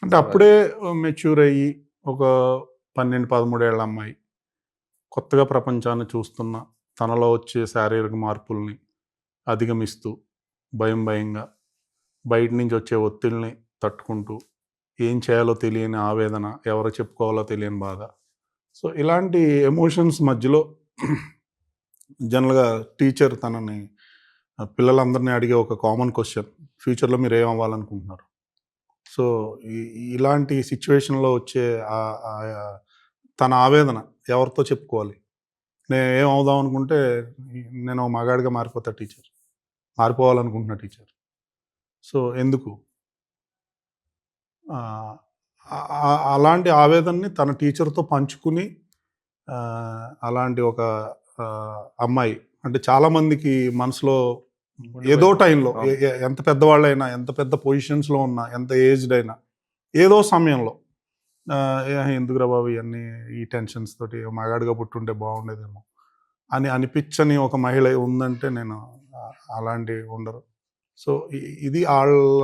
అంటే అప్పుడే మెచ్యూర్ అయ్యి ఒక 12, 13 ఏళ్ల అమ్మాయి కొత్తగా ప్రపంచాన్ని చూస్తున్న తనలో వచ్చే శారీరక మార్పుల్ని అధిగమిస్తూ భయంగా బయట నుంచి వచ్చే ఒత్తిడిని తట్టుకుంటూ ఏం చేయాలో తెలియని ఆవేదన, ఎవరు చెప్పుకోవాలో తెలియని బాధ. సో ఇలాంటి ఎమోషన్స్ మధ్యలో జనరల్‌గా టీచర్ తనని పిల్లలందరిని అడిగే ఒక కామన్ క్వెషన్, ఫ్యూచర్‌లో మీరేమవ్వాలనుకుంటున్నారు? సో ఇలాంటి సిచ్యువేషన్‌లో వచ్చే తన ఆవేదన ఎవరితో చెప్పుకోవాలి? నేను ఏమవుదాం అనుకుంటే నేను మగాడిగా మారిపోతా టీచర్. మారిపోవాలనుకుంటున్నా టీచర్. సో ఎందుకు? అలాంటి ఆవేదనని తన టీచర్‌తో పంచుకుని అలాంటి ఒక అమ్మాయి అంటే చాలామందికి మనసులో ఏదో టైంలో ఎంత పెద్దవాళ్ళైనా, ఎంత పెద్ద పొజిషన్స్‌లో ఉన్నా, ఎంత ఏజ్డ్ అయినా, ఏదో సమయంలో ఎందుకురా బాబు ఇయన్నీ ఈ టెన్షన్స్ తోటి మగాడిగా పుట్టుంటే బాగుండేదేమో అని అనిపించని ఒక మహిళ ఉందంటే నేను అలాంటివి ఉండరు. సో ఇది ఆళ్ళ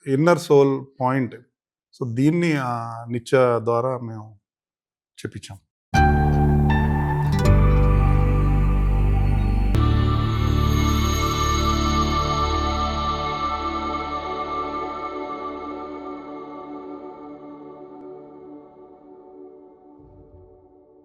ఇన్నర్ సోల్ పాయింట్. సో దీన్ని నిత్య ద్వారా మేము చెప్పించాం.